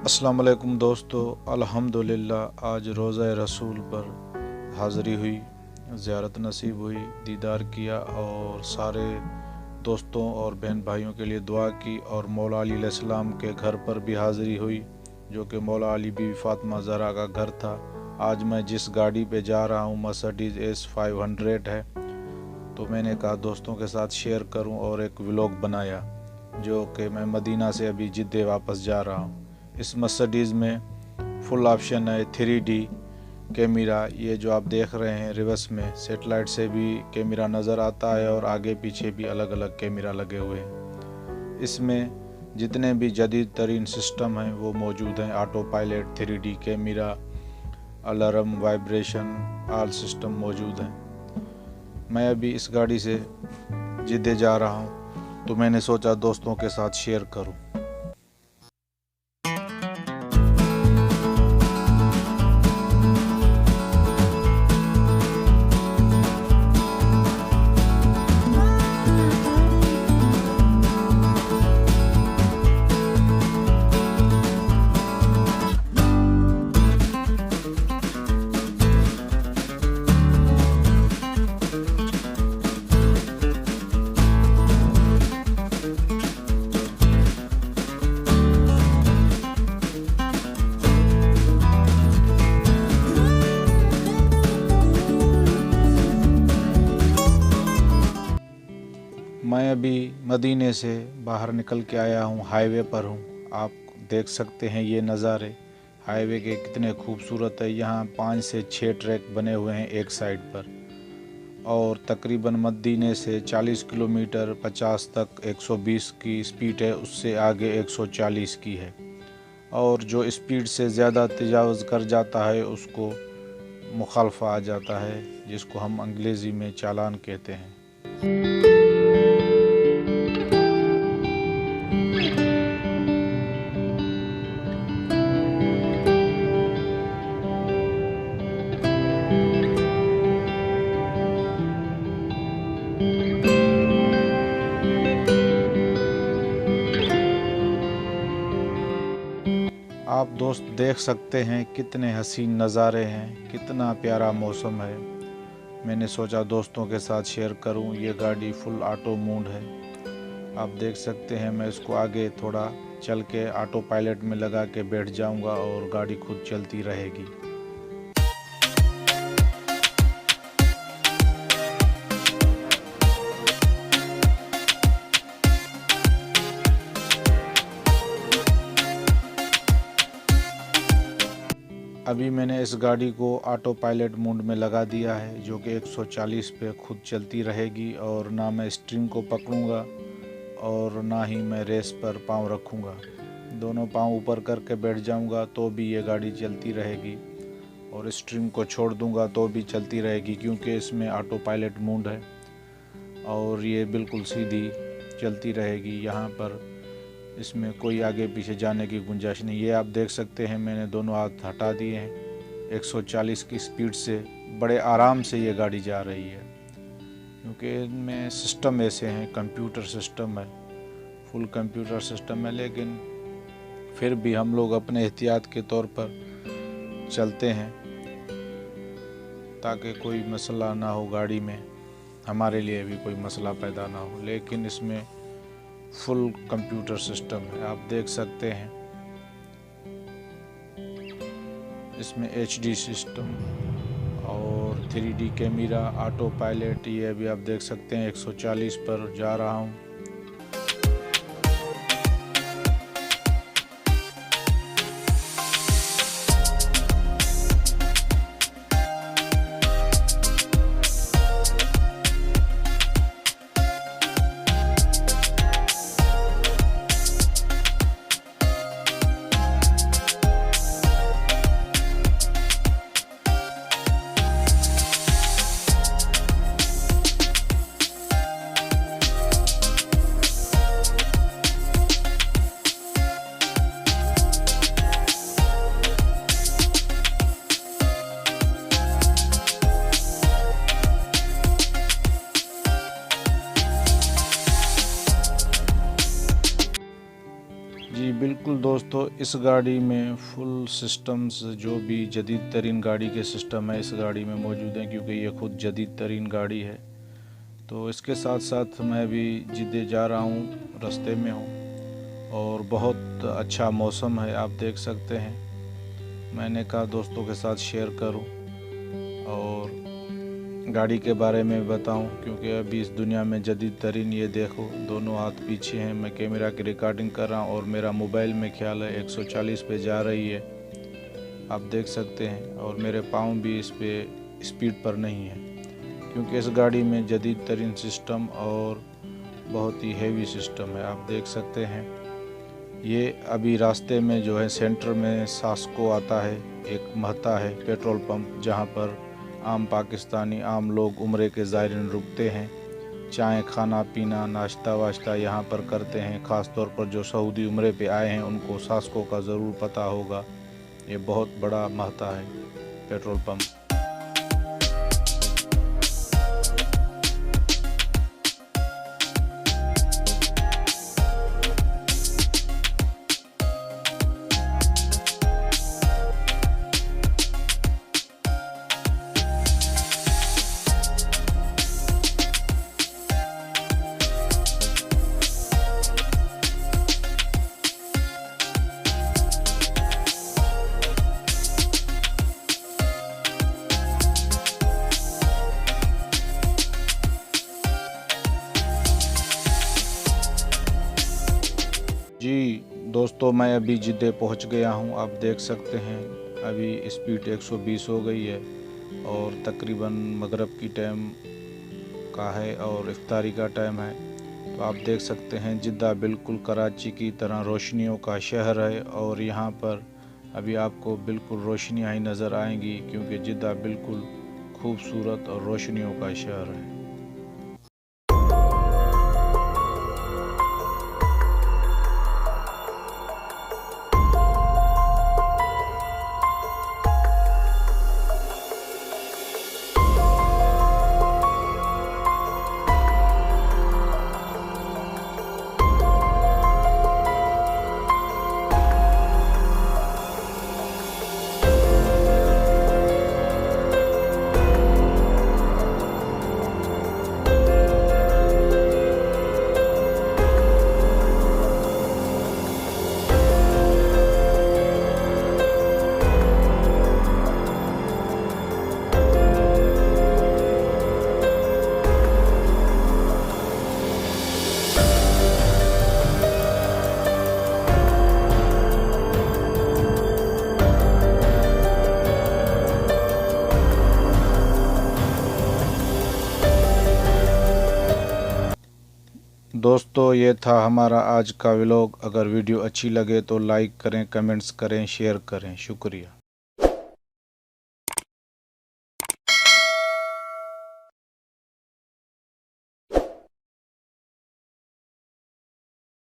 अस्सलाम वालेकुम दोस्तों, अल्हम्दुलिल्लाह आज रोज़ा रसूल पर हाज़री हुई, ज़ियारत नसीब हुई, दीदार किया और सारे दोस्तों और बहन भाइयों के लिए दुआ की और मौला अली अलैहिस्सलाम के घर पर भी हाज़री हुई जो कि मौला अली बीवी फ़ातिमा ज़हरा का घर था। आज मैं जिस गाड़ी पे जा रहा हूँ मर्सिडीज़ S500 है, तो मैंने कहा दोस्तों के साथ शेयर करूं और एक व्लॉग बनाया जो कि मैं मदीना से अभी जिद्दे वापस जा रहा हूं। इस मर्सिडीज़ में फुल ऑप्शन है 3D कैमरा, ये जो आप देख रहे हैं रिवर्स में सेटेलाइट से भी कैमरा नज़र आता है और आगे पीछे भी अलग अलग कैमरा लगे हुए हैं। इसमें जितने भी जदीद तरीन सिस्टम हैं वो मौजूद हैं। Auto pilot, 3D camera, alarm, vibration, all system मौजूद हैं। मैं अभी इस गाड़ी से जिद्दे जा रहा हूँ तो मैंने सोचा दोस्तों के साथ शेयर करूँ। मैं अभी मदीने से बाहर निकल के आया हूँ, हाईवे पर हूँ। आप देख सकते हैं ये नज़ारे हाईवे के कितने खूबसूरत है। यहाँ 5 से 6 ट्रैक बने हुए हैं एक साइड पर और तकरीबन मदीने से 40 किलोमीटर 50 तक 120 की स्पीड है, उससे आगे 140 की है। और जो स्पीड से ज़्यादा तजावज़ कर जाता है उसको मुखालफा आ जाता है, जिसको हम अंग्रेज़ी में चालान कहते हैं। आप दोस्त देख सकते हैं कितने हसीन नज़ारे हैं, कितना प्यारा मौसम है। मैंने सोचा दोस्तों के साथ शेयर करूं। ये गाड़ी फुल ऑटो मोड है, आप देख सकते हैं। मैं इसको आगे थोड़ा चल के ऑटो पायलट में लगा के बैठ जाऊंगा और गाड़ी खुद चलती रहेगी। अभी मैंने इस गाड़ी को ऑटो पायलट मोड में लगा दिया है जो कि 140 पे खुद चलती रहेगी और ना मैं स्टीयरिंग को पकड़ूंगा और ना ही मैं रेस पर पाँव रखूंगा। दोनों पाँव ऊपर करके बैठ जाऊंगा तो भी ये गाड़ी चलती रहेगी और स्टीयरिंग को छोड़ दूंगा तो भी चलती रहेगी, क्योंकि इसमें ऑटो पायलट मोड है और ये बिल्कुल सीधी चलती रहेगी। यहाँ पर इसमें कोई आगे पीछे जाने की गुंजाइश नहीं। ये आप देख सकते हैं मैंने दोनों हाथ हटा दिए हैं। 140 की स्पीड से बड़े आराम से ये गाड़ी जा रही है, क्योंकि इनमें सिस्टम ऐसे हैं, कंप्यूटर सिस्टम है, फुल कंप्यूटर सिस्टम है। लेकिन फिर भी हम लोग अपने एहतियात के तौर पर चलते हैं ताकि कोई मसला ना हो गाड़ी में, हमारे लिए भी कोई मसला पैदा ना हो। लेकिन इसमें फुल कंप्यूटर सिस्टम है, आप देख सकते हैं। इसमें HD सिस्टम और 3D कैमरा, ऑटो पायलट, ये भी आप देख सकते हैं। 140 पर जा रहा हूँ। दोस्तों इस गाड़ी में फुल सिस्टम्स जो भी जदीद तरीन गाड़ी के सिस्टम है इस गाड़ी में मौजूद हैं, क्योंकि ये खुद जदीद तरीन गाड़ी है। तो इसके साथ साथ मैं भी जिद्दे जा रहा हूँ, रास्ते में हूँ और बहुत अच्छा मौसम है, आप देख सकते हैं। मैंने कहा दोस्तों के साथ शेयर करूँ और गाड़ी के बारे में बताऊं, क्योंकि अभी इस दुनिया में जदीद तरीन, ये देखो दोनों हाथ पीछे हैं, मैं कैमरा की रिकॉर्डिंग कर रहा हूं और मेरा मोबाइल में ख्याल है 140 पे जा रही है, आप देख सकते हैं। और मेरे पाँव भी इस पे स्पीड पर नहीं है, क्योंकि इस गाड़ी में जदीद तरीन सिस्टम और बहुत ही हैवी सिस्टम है, आप देख सकते हैं। ये अभी रास्ते में जो है सेंटर में सास्को आता है, एक महता है पेट्रोल पंप, जहाँ पर आम पाकिस्तानी आम लोग उम्रे के ज़ायरीन रुकते हैं, चाय खाना पीना नाश्ता वाश्ता यहाँ पर करते हैं। ख़ास तौर पर जो सऊदी उम्रे पे आए हैं उनको सास्को का ज़रूर पता होगा, ये बहुत बड़ा महता है पेट्रोल पंप। जी दोस्तों, मैं अभी जिद्दे पहुंच गया हूं, आप देख सकते हैं। अभी स्पीड 120 हो गई है और तकरीबन मगरिब की टाइम का है और इफ्तारी का टाइम है। तो आप देख सकते हैं जिद्दा बिल्कुल कराची की तरह रोशनियों का शहर है और यहाँ पर अभी आपको बिल्कुल रोशनियाँ ही नज़र आएंगी, क्योंकि जिद्दा बिल्कुल खूबसूरत और रोशनियों का शहर है। दोस्तों ये था हमारा आज का व्लॉग। अगर वीडियो अच्छी लगे तो लाइक करें, कमेंट्स करें, शेयर करें। शुक्रिया।